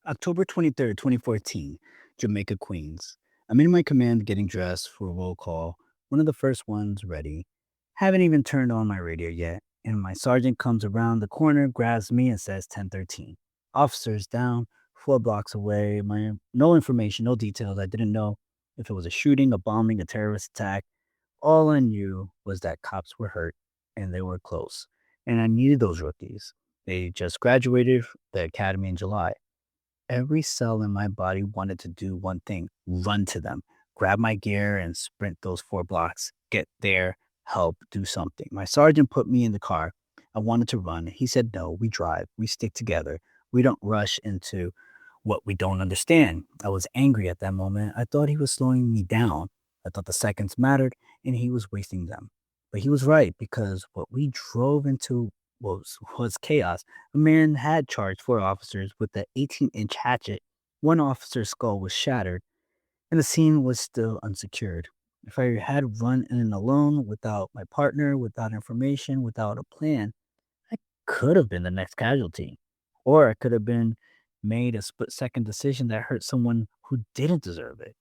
October 23rd, 2014, Jamaica, Queens. I'm in my command getting dressed for a roll call, one of the first ones ready. Haven't even turned on my radio yet, and my sergeant comes around the corner, grabs me, and says 1013. Officers down, 4 blocks away. No information, no details. I didn't know if it was a shooting, a bombing, a terrorist attack. All I knew was that cops were hurt and they were close. And I needed those rookies. They just graduated the academy in July. Every cell in my body wanted to do one thing: run to them, grab my gear, and sprint those 4 blocks, get there, help, do something. My sergeant put me in the car. I wanted to run. He said, no, we drive, we stick together, we don't rush into what we don't understand. I was angry at that moment. I thought he was slowing me down. I thought the seconds mattered and he was wasting them. But he was right because what we drove into was chaos. A man had charged 4 officers with an 18-inch hatchet. One officer's skull was shattered, and the scene was still unsecured. If I had run in alone, without my partner, without information, without a plan, I could have been the next casualty. Or I could have been made a split second decision that hurt someone who didn't deserve it.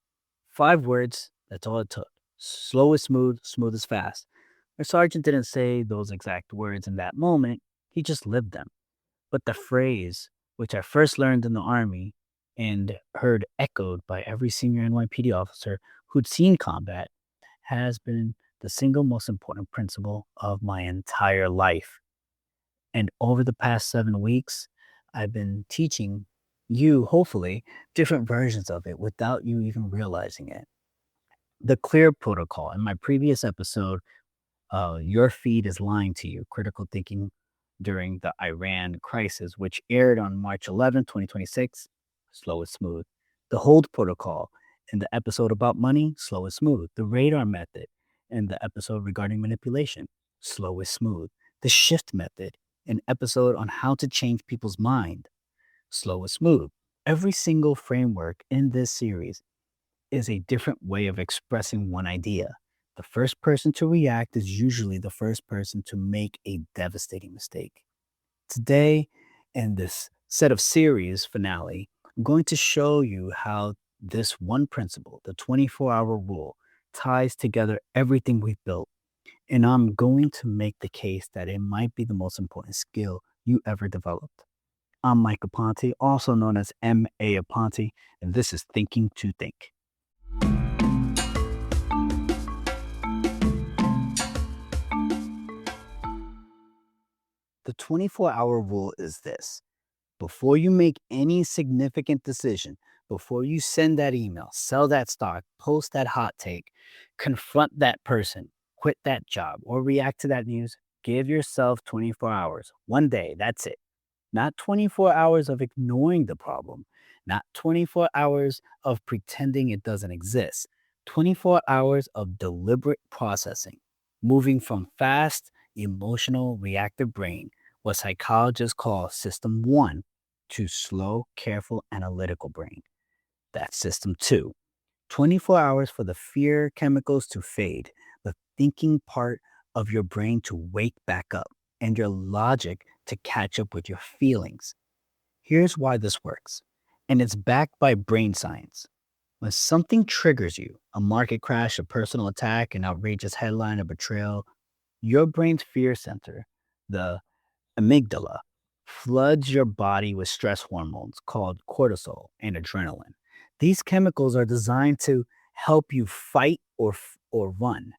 5 words, that's all it took. Slow is smooth, smooth is fast. My sergeant didn't say those exact words in that moment, he just lived them. But the phrase, which I first learned in the Army and heard echoed by every senior NYPD officer who'd seen combat, has been the single most important principle of my entire life. And over the past 7 weeks, I've been teaching you, hopefully, different versions of it without you even realizing it. The CLEAR protocol. In my previous episode, Your Feed is Lying to You: Critical Thinking During the Iran Crisis, which aired on March 11th, 2026, slow and smooth. The Hold protocol in the episode about money, slow and smooth. The radar method in the episode regarding manipulation, slow and smooth. The shift method, an episode on how to change people's mind, slow and smooth. Every single framework in this series is a different way of expressing one idea. The first person to react is usually the first person to make a devastating mistake. Today, in this set of series finale, I'm going to show you how this one principle, the 24-hour rule, ties together everything we've built. And I'm going to make the case that it might be the most important skill you ever developed. I'm Mike Aponte, also known as M.A. Aponte, and this is Thinking to Think. The 24-hour rule is this: before you make any significant decision, before you send that email, sell that stock, post that hot take, confront that person, quit that job, or react to that news, give yourself 24 hours. One day, that's it. Not 24 hours of ignoring the problem, not 24 hours of pretending it doesn't exist. 24 hours of deliberate processing, moving from fast, emotional, reactive brain, what psychologists call system one, to slow, careful, analytical brain. That's system two. 24 hours for the fear chemicals to fade, the thinking part of your brain to wake back up, and your logic to catch up with your feelings. Here's why this works, and it's backed by brain science. When something triggers you, a market crash, a personal attack, an outrageous headline, a betrayal, your brain's fear center, the amygdala, floods your body with stress hormones called cortisol and adrenaline. These chemicals are designed to help you fight or run.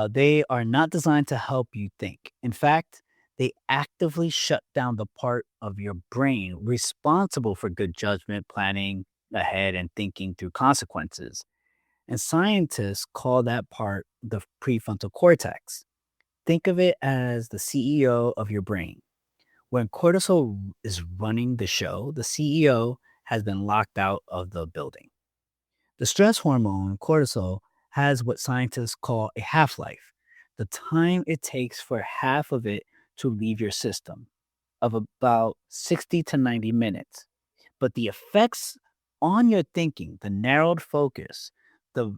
They are not designed to help you think. In fact, they actively shut down the part of your brain responsible for good judgment, planning ahead, and thinking through consequences. And scientists call that part the prefrontal cortex. Think of it as the CEO of your brain. When cortisol is running the show, the CEO has been locked out of the building. The stress hormone, cortisol, has what scientists call a half life, the time it takes for half of it to leave your system, of about 60 to 90 minutes. But the effects on your thinking, the narrowed focus, the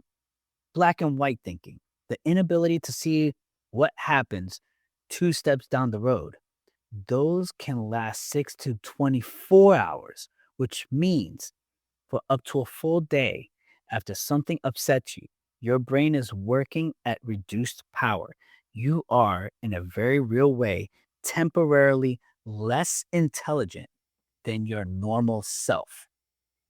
black and white thinking, the inability to see what happens 2 steps down the road, those can last 6 to 24 hours, which means for up to a full day after something upsets you, your brain is working at reduced power. You are, in a very real way, temporarily less intelligent than your normal self.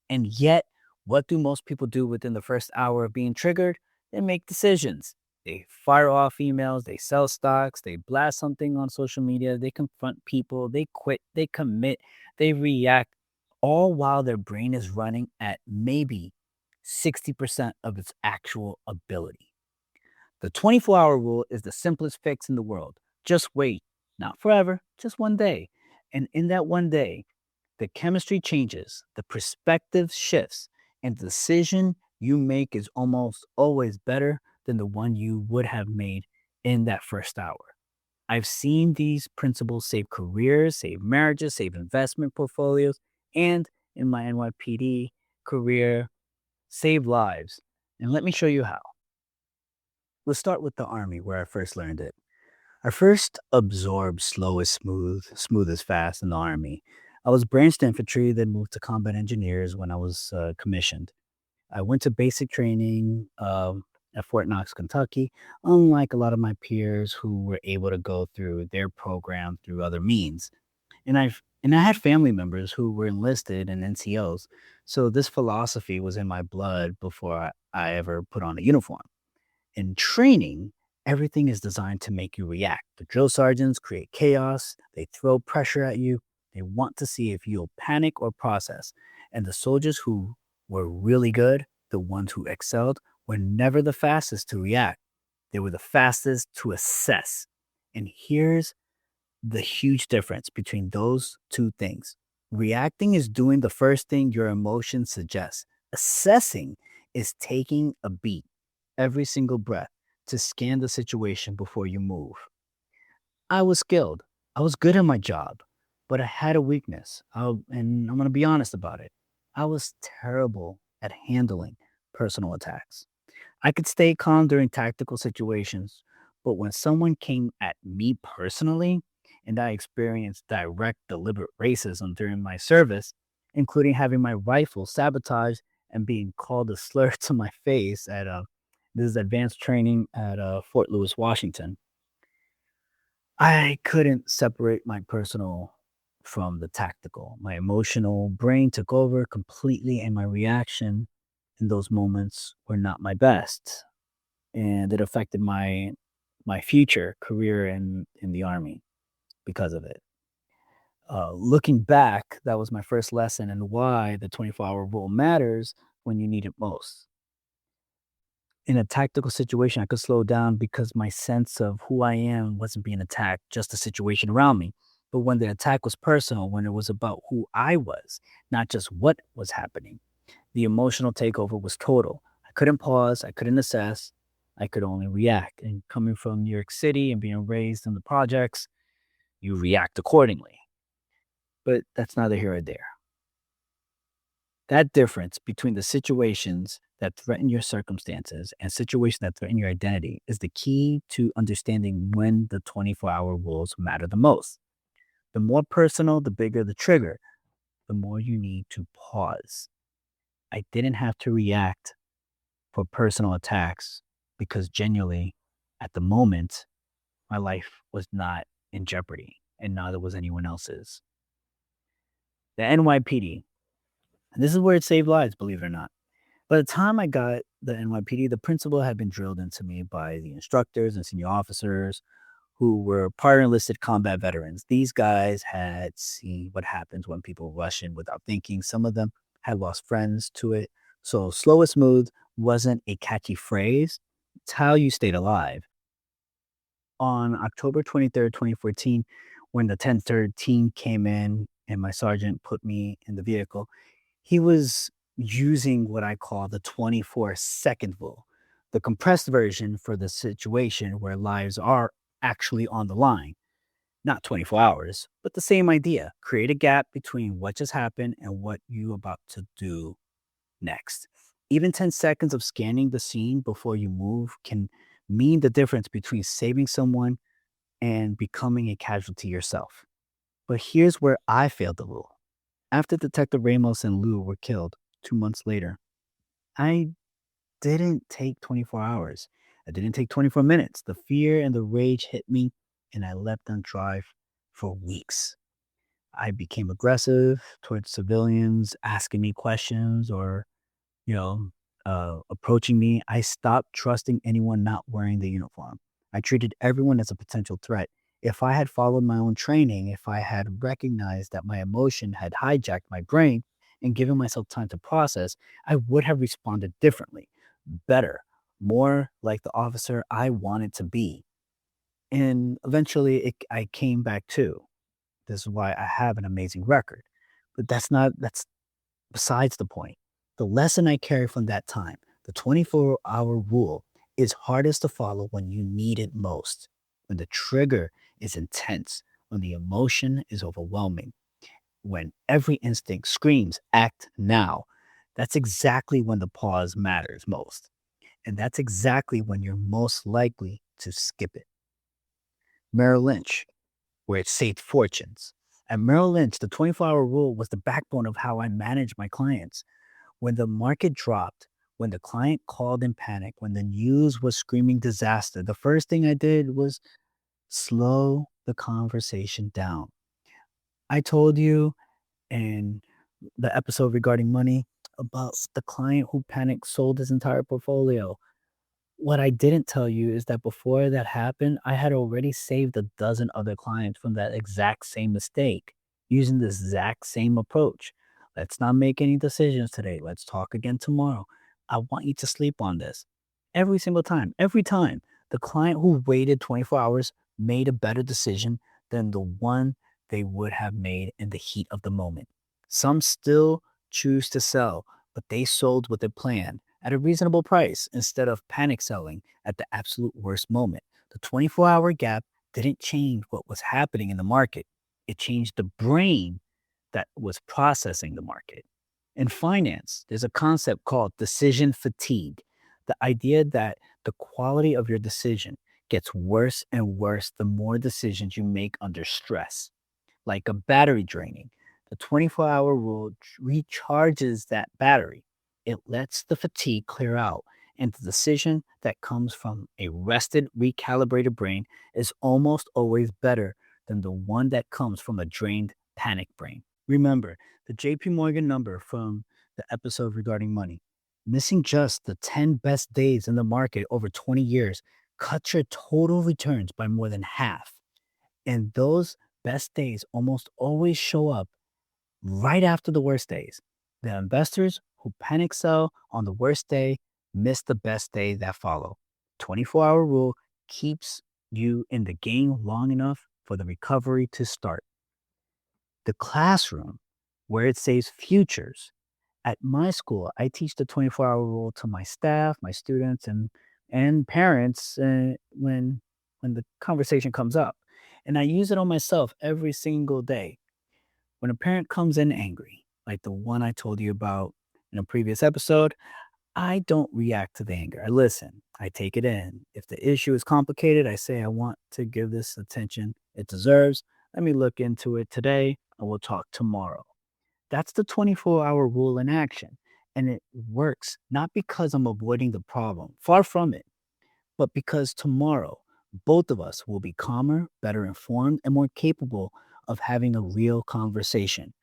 And yet, what do most people do within the first hour of being triggered? They make decisions. They fire off emails, they sell stocks, they blast something on social media, they confront people, they quit, they commit, they react, all while their brain is running at maybe 60% of its actual ability. The 24-hour rule is the simplest fix in the world. Just wait, not forever, just one day. And in that one day, the chemistry changes, the perspective shifts, and the decision you make is almost always better than the one you would have made in that first hour. I've seen these principles save careers, save marriages, save investment portfolios, and in my NYPD career, save lives. And let me show you how. Let's start with the Army, where I first learned it. I first absorbed slow is smooth, smooth is fast in the Army. I was branched infantry, then moved to combat engineers when I was commissioned. I went to basic training at Fort Knox, Kentucky, unlike a lot of my peers who were able to go through their program through other means. And I had family members who were enlisted in NCOs, so this philosophy was in my blood before I ever put on a uniform. In training, everything is designed to make you react. The drill sergeants create chaos, they throw pressure at you, they want to see if you'll panic or process. And the soldiers who were really good, the ones who excelled, were never the fastest to react. They were the fastest to assess. And here's the huge difference between those two things. Reacting is doing the first thing your emotions suggest. Assessing is taking a beat every single breath to scan the situation before you move. I was skilled. I was good at my job, but I had a weakness. And I'm going to be honest about it. I was terrible at handling personal attacks. I could stay calm during tactical situations, but when someone came at me personally, and I experienced direct, deliberate racism during my service, including having my rifle sabotaged and being called a slur to my face at this is advanced training at Fort Lewis, Washington. I couldn't separate my personal from the tactical. My emotional brain took over completely, and my reaction in those moments were not my best, and it affected my future career in the army because of it. Looking back, that was my first lesson and why the 24-hour rule matters when you need it most. In a tactical situation, I could slow down because my sense of who I am wasn't being attacked, just the situation around me. But when the attack was personal, when it was about who I was, not just what was happening, the emotional takeover was total. I couldn't pause, I couldn't assess, I could only react. And coming from New York City and being raised in the projects, you react accordingly. But that's neither here or there. That difference between the situations that threaten your circumstances and situations that threaten your identity is the key to understanding when the 24-hour rules matter the most. The more personal, the bigger the trigger, the more you need to pause. I didn't have to react for personal attacks because genuinely, at the moment, my life was not in jeopardy and neither was anyone else's. The NYPD, and this is where it saved lives, believe it or not. By the time I got the NYPD, the principle had been drilled into me by the instructors and senior officers who were prior enlisted combat veterans. These guys had seen what happens when people rush in without thinking. Some of them had lost friends to it. So slow and smooth wasn't a catchy phrase. It's how you stayed alive. On October 23rd, 2014, when the 1013 came in and my sergeant put me in the vehicle, he was using what I call the 24-second rule, the compressed version for the situation where lives are actually on the line. Not 24 hours, but the same idea. Create a gap between what just happened and what you about to do next. Even 10 seconds of scanning the scene before you move can mean the difference between saving someone and becoming a casualty yourself. But here's where I failed the rule. After Detective Ramos and Lou were killed 2 months later, I didn't take 24 hours. I didn't take 24 minutes. The fear and the rage hit me, and I let them drive for weeks. I became aggressive towards civilians, asking me questions or, you know, approaching me. I stopped trusting anyone not wearing the uniform. I treated everyone as a potential threat. If I had followed my own training, if I had recognized that my emotion had hijacked my brain and given myself time to process, I would have responded differently, better, more like the officer I wanted to be. And eventually I came back too. This is why I have an amazing record. But that's besides the point. The lesson I carry from that time, the 24-hour rule, is hardest to follow when you need it most, when the trigger is intense, when the emotion is overwhelming, when every instinct screams, act now. That's exactly when the pause matters most. And that's exactly when you're most likely to skip it. Merrill Lynch, where it saved fortunes. At Merrill Lynch, the 24-hour rule was the backbone of how I managed my clients. When the market dropped, when the client called in panic, when the news was screaming disaster, the first thing I did was slow the conversation down. I told you in the episode regarding money about the client who panicked sold his entire portfolio. What I didn't tell you is that before that happened, I had already saved a dozen other clients from that exact same mistake using this exact same approach. Let's not make any decisions today. Let's talk again tomorrow. I want you to sleep on this. Every time, the client who waited 24 hours made a better decision than the one they would have made in the heat of the moment. Some still choose to sell, but they sold with a plan at a reasonable price instead of panic selling at the absolute worst moment. The 24-hour gap didn't change what was happening in the market, it changed the brain that was processing the market. In finance, there's a concept called decision fatigue, the idea that the quality of your decision gets worse and worse the more decisions you make under stress like a battery draining. The 24-hour rule recharges that battery. It lets the fatigue clear out, and the decision that comes from a rested, recalibrated brain is almost always better than the one that comes from a drained, panic brain. Remember the JP Morgan number from the episode regarding money. Missing just the 10 best days in the market over 20 years cuts your total returns by more than half. And those best days almost always show up right after the worst days. The investors who panic sell on the worst day miss the best day that follow. 24-hour rule keeps you in the game long enough for the recovery to start. The classroom, where it saves futures. At my school, I teach the 24-hour rule to my staff, my students, and parents when the conversation comes up. And I use it on myself every single day. When a parent comes in angry, like the one I told you about in a previous episode, I don't react to the anger. I listen. I take it in. If the issue is complicated, I say I want to give this attention it deserves. Let me look into it today and we'll talk tomorrow. That's the 24-hour rule in action. And it works not because I'm avoiding the problem, far from it, but because tomorrow, both of us will be calmer, better informed, and more capable of having a real conversation.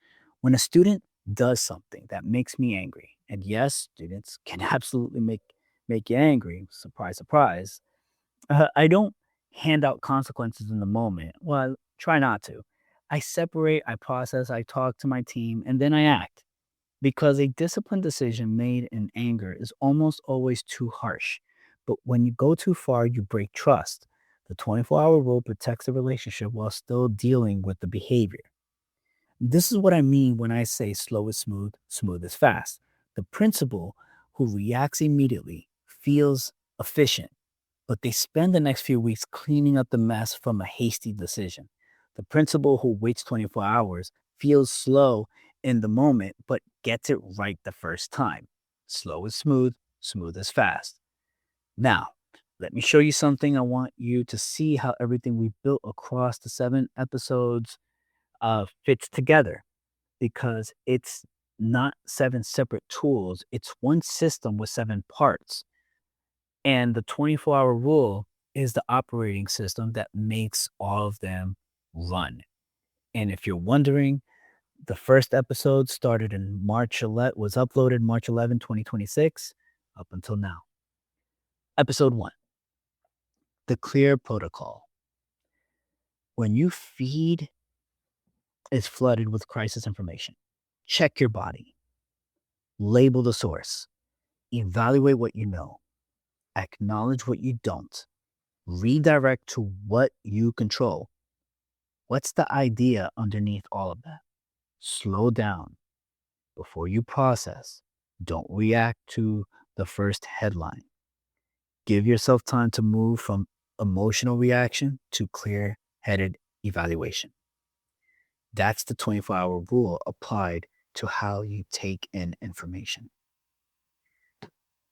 When a student does something that makes me angry, and yes, students can absolutely make you angry, surprise, surprise, I don't hand out consequences in the moment. Well, I try not to. I separate, I process, I talk to my team, and then I act. Because a disciplined decision made in anger is almost always too harsh. But when you go too far, you break trust. The 24-hour rule protects the relationship while still dealing with the behavior. This is what I mean when I say slow is smooth, smooth is fast. The principal who reacts immediately feels efficient, but they spend the next few weeks cleaning up the mess from a hasty decision. The principal who waits 24 hours feels slow in the moment, but gets it right the first time. Slow is smooth, smooth is fast. Now, let me show you something. I want you to see how everything we built across the 7 episodes fits together. because it's not seven separate tools, it's one system with seven parts. And the 24-hour rule is the operating system that makes all of them run. And if you're wondering, the first episode started in March 11, was uploaded March 11, 2026, up until now. Episode 1, the clear protocol. When you feed is flooded with crisis information, check your body, label the source, evaluate what you know, acknowledge what you don't, redirect to what you control. What's the idea underneath all of that? Slow down before you process. Don't react to the first headline. Give yourself time to move from emotional reaction to clear headed evaluation. That's the 24-hour rule applied to how you take in information.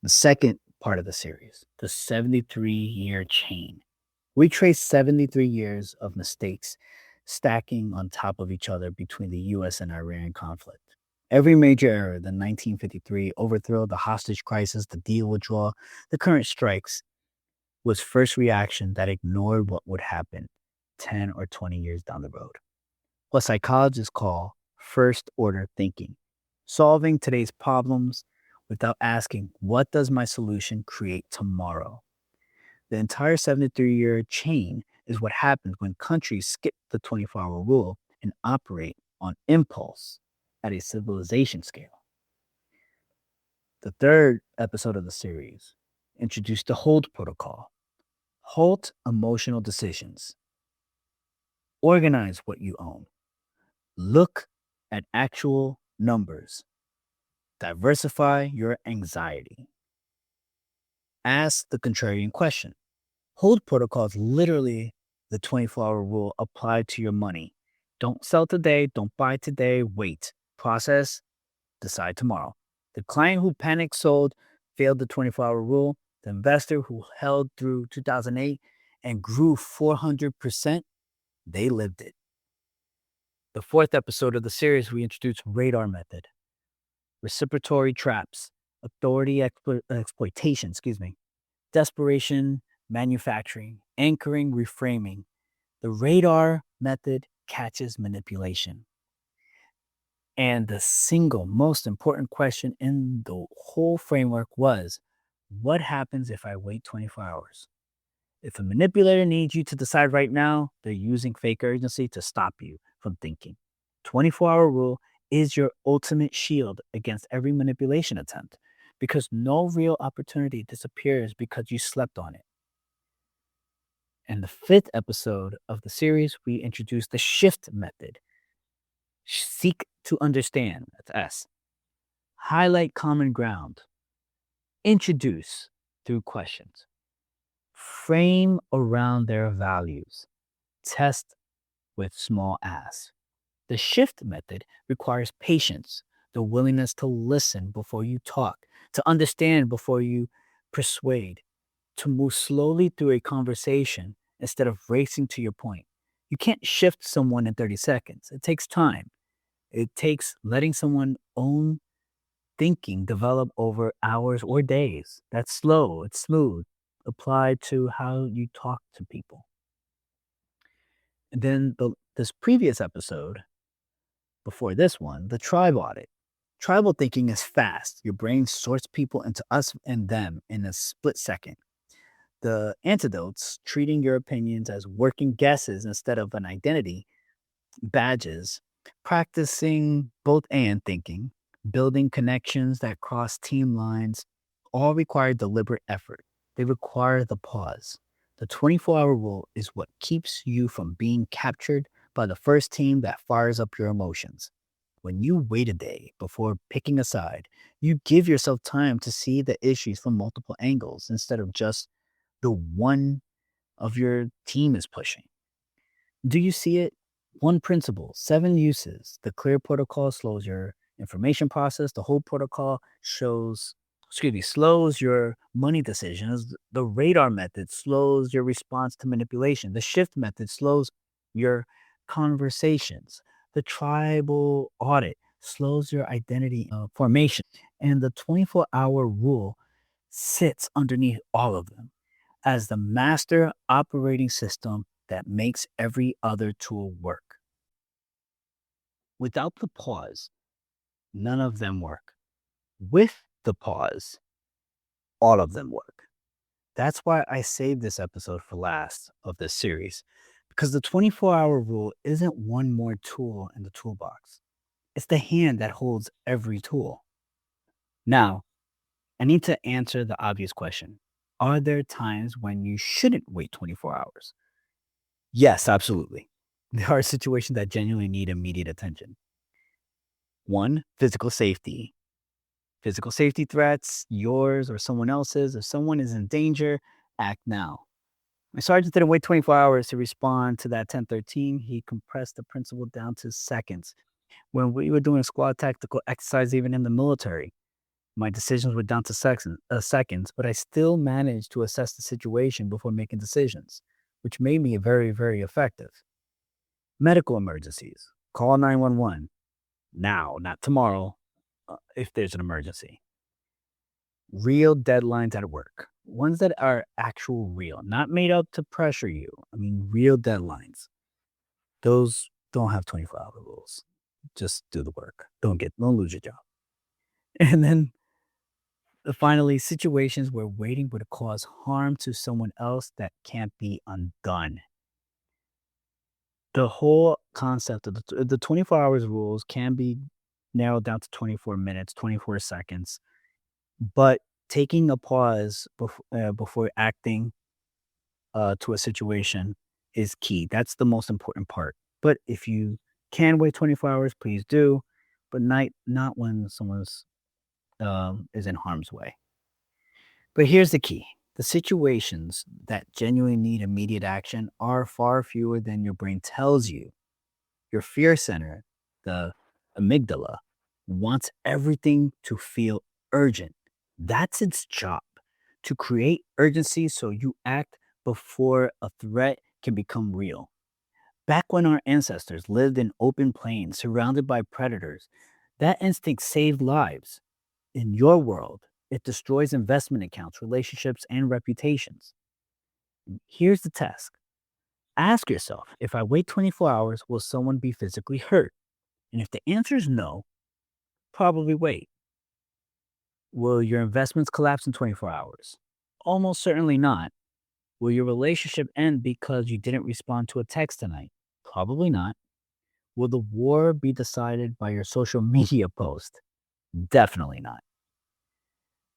The second part of the series, the 73-year chain. We trace 73 years of mistakes stacking on top of each other between the US and Iran conflict. Every major error, the 1953 overthrow, the hostage crisis, the deal withdrawal, the current strikes, was first reaction that ignored what would happen 10 or 20 years down the road. What psychologists call first order thinking, solving today's problems without asking, what does my solution create tomorrow? The entire 73-year chain is what happens when countries skip the 24-hour rule and operate on impulse at a civilization scale. The third episode of the series introduced the hold protocol. Halt emotional decisions. Organize what you own. Look at actual numbers. Diversify your anxiety. Ask the contrarian question. Hold protocol is literally the 24-hour rule applied to your money. Don't sell today, don't buy today, wait. Process, decide tomorrow. The client who panicked sold failed the 24-hour rule. The investor who held through 2008 and grew 400%, they lived it. The fourth episode of the series, we introduced radar method, reciprocatory traps, authority exploitation, desperation, manufacturing, anchoring, reframing. The radar method catches manipulation. And the single most important question in the whole framework was, what happens if I wait 24 hours? If a manipulator needs you to decide right now, they're using fake urgency to stop you from thinking. 24-hour rule is your ultimate shield against every manipulation attempt because no real opportunity disappears because you slept on it. In the fifth episode of the series, we introduced the shift method. Seek to understand, that's S. Highlight common ground. Introduce through questions. Frame around their values. Test with small asks. The shift method requires patience, the willingness to listen before you talk, to understand before you persuade, to move slowly through a conversation instead of racing to your point. You can't shift someone in 30 seconds. It takes time. It takes letting someone own thinking develop over hours or days. That's slow, it's smooth, applied to how you talk to people. And then this previous episode, before this one, the tribe audit. Tribal thinking is fast. Your brain sorts people into us and them in a split second. The antidotes, treating your opinions as working guesses instead of an identity, badges, practicing both and thinking, building connections that cross team lines, all require deliberate effort. They require the pause. The 24-hour rule is what keeps you from being captured by the first team that fires up your emotions. When you wait a day before picking a side, you give yourself time to see the issues from multiple angles instead of just the one of your team is pushing. Do you see it? One principle, 7 uses. The clear protocol slows your information process. The whole protocol slows your money decisions. The radar method slows your response to manipulation. The shift method slows your conversations. The tribal audit slows your identity formation, and the 24-hour rule sits underneath all of them as the master operating system that makes every other tool work. Without the pause, none of them work. With the pause, all of them work. That's why I saved this episode for last of this series, because the 24-hour rule isn't one more tool in the toolbox. It's the hand that holds every tool. Now, I need to answer the obvious question. Are there times when you shouldn't wait 24 hours? Yes, absolutely. There are situations that genuinely need immediate attention. One, physical safety. Physical safety threats, yours or someone else's. If someone is in danger, act now. My sergeant didn't wait 24 hours to respond to that 1013. He compressed the principle down to seconds. When we were doing a squad tactical exercise, even in the military, my decisions were down to seconds, but I still managed to assess the situation before making decisions, which made me very, very effective. Medical emergencies. Call 911 now, not tomorrow, if there's an emergency. Real deadlines at work. Ones that are actual real, not made up to pressure you. I mean, real deadlines. Those don't have 24-hour rules. Just do the work. Don't lose your job. And then finally, situations where waiting would cause harm to someone else that can't be undone. The whole concept of the 24 hours rules can be narrowed down to 24 minutes, 24 seconds, but taking a pause before acting to a situation is key. That's the most important part. But if you can wait 24 hours, please do, but not when someone's is in harm's way. But here's the key. The situations that genuinely need immediate action are far fewer than your brain tells you. Your fear center, the amygdala, wants everything to feel urgent. That's its job, to create urgency so you act before a threat can become real. Back when our ancestors lived in open plains surrounded by predators, that instinct saved lives. In your world, it destroys investment accounts, relationships, and reputations. Here's the test. Ask yourself, if I wait 24 hours, will someone be physically hurt? And if the answer is no, probably wait. Will your investments collapse in 24 hours? Almost certainly not. Will your relationship end because you didn't respond to a text tonight? Probably not. Will the war be decided by your social media post? Definitely not.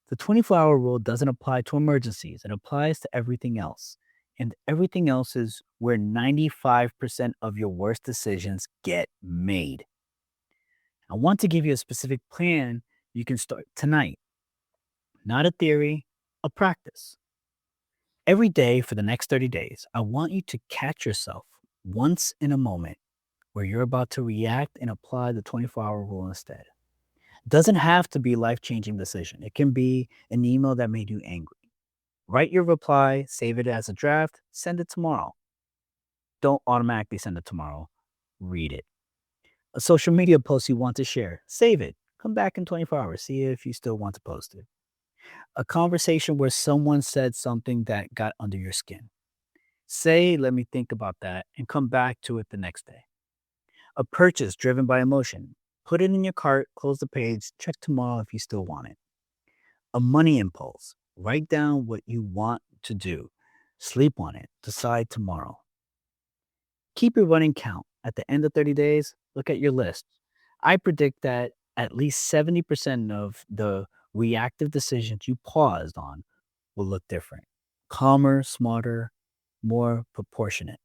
The 24-hour rule doesn't apply to emergencies, it applies to everything else. And everything else is where 95% of your worst decisions get made. I want to give you a specific plan you can start tonight. Not a theory, a practice. Every day for the next 30 days, I want you to catch yourself once in a moment where you're about to react and apply the 24-hour rule instead. It doesn't have to be a life-changing decision. It can be an email that made you angry. Write your reply, save it as a draft, send it tomorrow. Don't automatically send it tomorrow. Read it. A social media post you want to share, save it. Come back in 24 hours, see if you still want to post it. A conversation where someone said something that got under your skin. Say, let me think about that, and come back to it the next day. A purchase driven by emotion. Put it in your cart, close the page, check tomorrow if you still want it. A money impulse. Write down what you want to do. Sleep on it. Decide tomorrow. Keep your running count. At the end of 30 days, look at your list. I predict that at least 70% of the reactive decisions you paused on will look different. Calmer, smarter, more proportionate.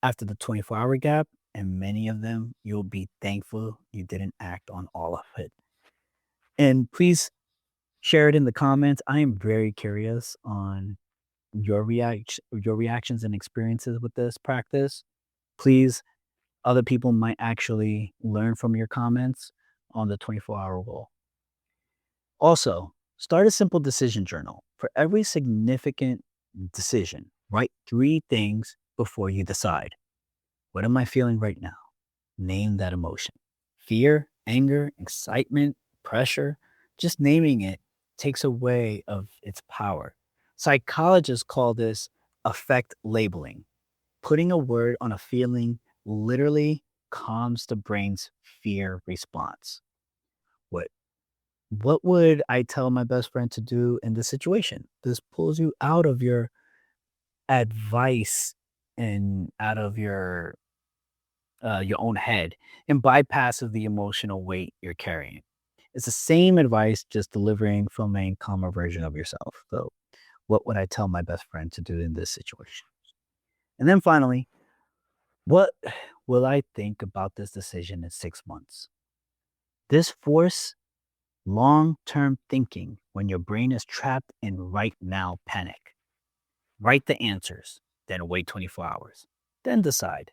After the 24-hour gap, and many of them, you'll be thankful you didn't act on all of it. And please share it in the comments. I am very curious on your reactions and experiences with this practice. Please, other people might actually learn from your comments on the 24-hour rule. Also, start a simple decision journal. For every significant decision, write 3 things before you decide. What am I feeling right now? Name that emotion. Fear, anger, excitement, pressure. Just naming it takes away of its power. Psychologists call this affect labeling. Putting a word on a feeling literally calms the brain's fear response. What what would I tell my best friend to do in this situation? This pulls you out of your advice and out of your own head and bypasses the emotional weight you're carrying. It's the same advice, just delivering from a calmer version of yourself. So, what would I tell my best friend to do in this situation? And then finally, what will I think about this decision in 6 months? This force long term thinking when your brain is trapped in right now panic. Write the answers, then wait 24 hours. Then decide.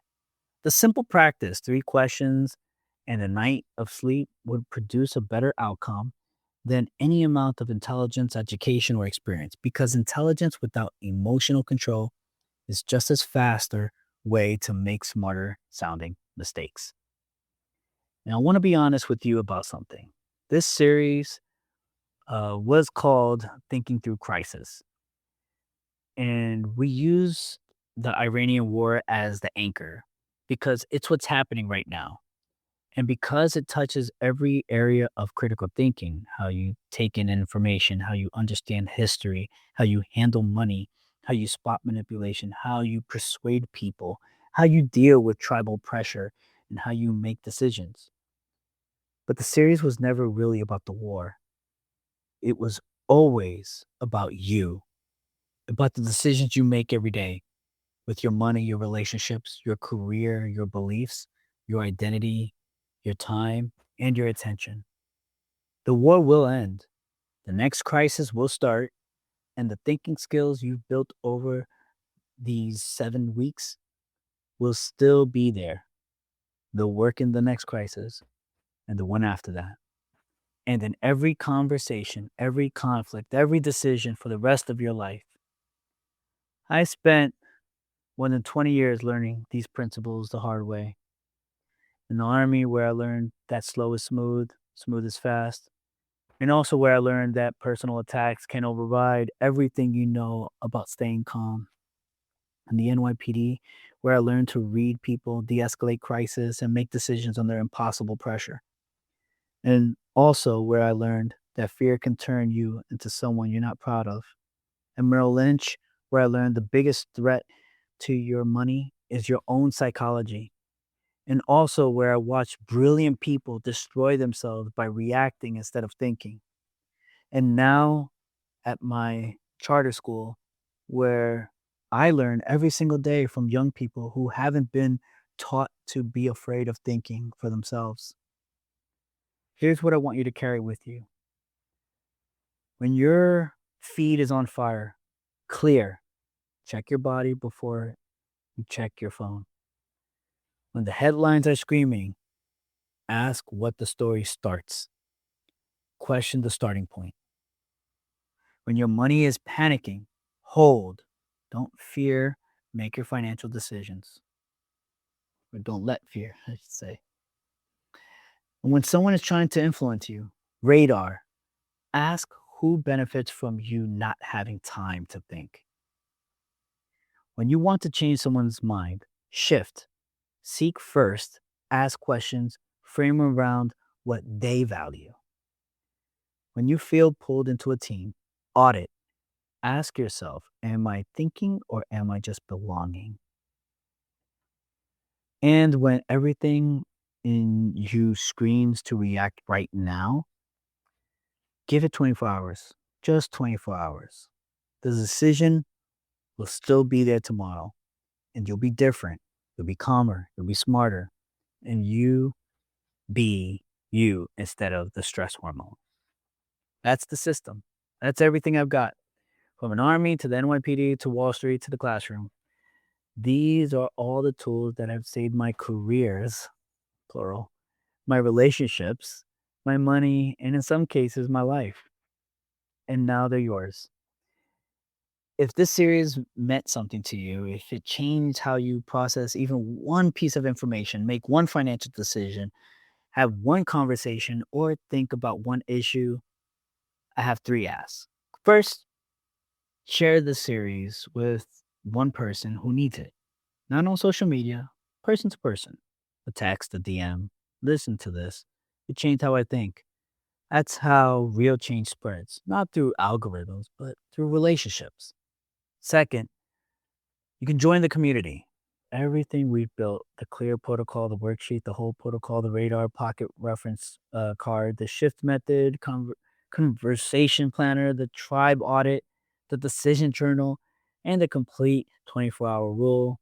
The simple practice, 3 questions and a night of sleep, would produce a better outcome than any amount of intelligence, education, or experience, because intelligence without emotional control is just as faster way to make smarter sounding mistakes. Now, I want to be honest with you about something. This series was called Thinking Through Crisis, and we use the Iranian war as the anchor because it's what's happening right now. And because it touches every area of critical thinking, how you take in information, how you understand history, how you handle money, how you spot manipulation, how you persuade people, how you deal with tribal pressure, and how you make decisions. But the series was never really about the war. It was always about you, about the decisions you make every day with your money, your relationships, your career, your beliefs, your identity, your time, and your attention. The war will end. The next crisis will start, and the thinking skills you've built over these 7 weeks will still be there. They'll work in the next crisis and the one after that. And in every conversation, every conflict, every decision for the rest of your life. I spent more than 20 years learning these principles the hard way. In the army, where I learned that slow is smooth, smooth is fast, and also where I learned that personal attacks can override everything you know about staying calm. In the NYPD, where I learned to read people, de escalate crisis, and make decisions under impossible pressure. And also where I learned that fear can turn you into someone you're not proud of. And Merrill Lynch, where I learned the biggest threat to your money is your own psychology. And also where I watched brilliant people destroy themselves by reacting instead of thinking. And now at my charter school, where I learn every single day from young people who haven't been taught to be afraid of thinking for themselves. Here's what I want you to carry with you. When your feed is on fire, clear, check your body before you check your phone. When the headlines are screaming, ask what the story starts. Question the starting point. When your money is panicking, hold. Don't fear, make your financial decisions. Or don't let fear, I should say. And when someone is trying to influence you, radar, ask who benefits from you not having time to think. When you want to change someone's mind, shift, seek first, ask questions, frame around what they value. When you feel pulled into a team, audit. Ask yourself, am I thinking or am I just belonging? And when everything in you screams to react right now, give it 24 hours, just 24 hours. The decision will still be there tomorrow, and you'll be different. You'll be calmer, you'll be smarter, and you be you instead of the stress hormone. That's the system. That's everything I've got from an army to the NYPD to Wall Street to the classroom. These are all the tools that have saved my careers, plural, my relationships, my money, and in some cases, my life. And now they're yours. If this series meant something to you, if it changed how you process even one piece of information, make one financial decision, have one conversation, or think about one issue, I have three asks. First, share the series with one person who needs it, not on social media, person to person. A text, a DM. Listen to this. It changed how I think. That's how real change spreads, not through algorithms, but through relationships. Second, you can join the community. Everything we've built, the clear protocol, the worksheet, the whole protocol, the radar, pocket reference card, the shift method, conversation planner, the tribe audit, the decision journal, and the complete 24-hour rule.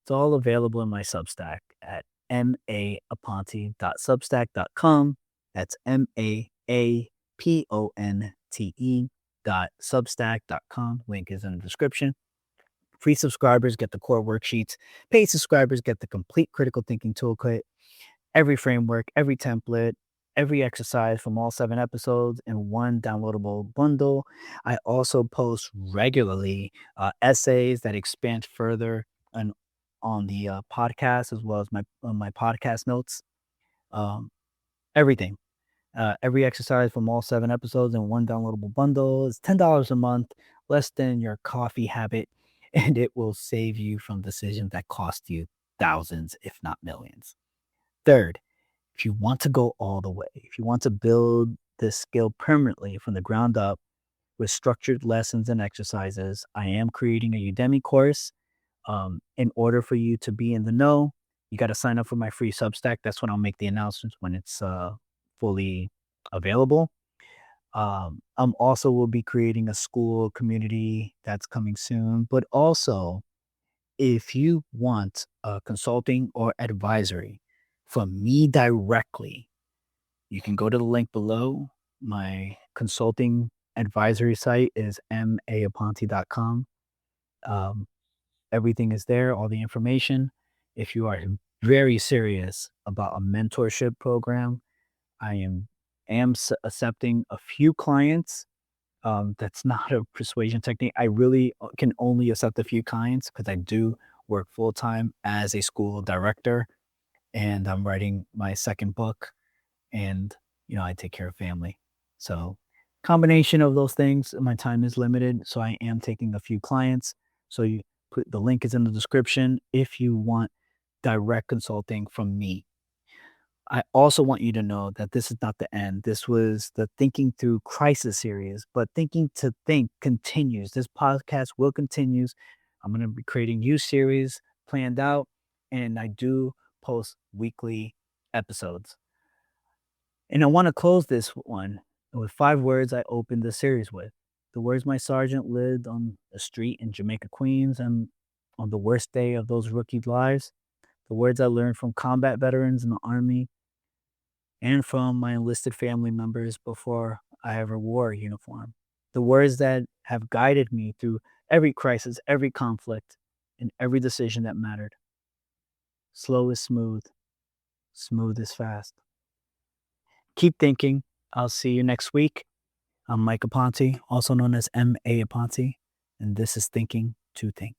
It's all available in my Substack at maaponte.substack.com. That's maaponte.substack.com. Link is in the description. Free subscribers get the core worksheets. Paid subscribers get the complete critical thinking toolkit, every framework, every template, every exercise from all 7 episodes in one downloadable bundle. I also post regularly essays that expand further on the podcast, as well as my podcast notes. Um, everything. Every exercise from all 7 episodes in one downloadable bundle is $10 a month, less than your coffee habit, and it will save you from decisions that cost you thousands, if not millions. Third, if you want to go all the way, if you want to build this skill permanently from the ground up with structured lessons and exercises, I am creating a Udemy course. In order for you to be in the know, you got to sign up for my free Substack. That's when I'll make the announcements when it's fully available. I'm also will be creating a school community that's coming soon. But also, if you want consulting or advisory from me directly, you can go to the link below. My consulting advisory site is maaponte.com. Um, Everything is there, all the information. If you are very serious about a mentorship program, I am accepting a few clients. That's not a persuasion technique. I really can only accept a few clients because I do work full time as a school director, and I'm writing my second book, and I take care of family. So, combination of those things, my time is limited, so I am taking a few clients. So you put the link is in the description if you want direct consulting from me. I also want you to know that this is not the end. This was the Thinking Through Crisis series, but Thinking to Think continues. This podcast will continues. I'm going to be creating new series planned out, and I do post weekly episodes. And I want to close this one with 5 words I opened the series with. The words my sergeant lived on the street in Jamaica, Queens, and on the worst day of those rookie lives. The words I learned from combat veterans in the Army and from my enlisted family members before I ever wore a uniform. The words that have guided me through every crisis, every conflict, and every decision that mattered. Slow is smooth, smooth is fast. Keep thinking. I'll see you next week. I'm Mike Aponte, also known as M.A. Aponte, and this is Thinking to Think.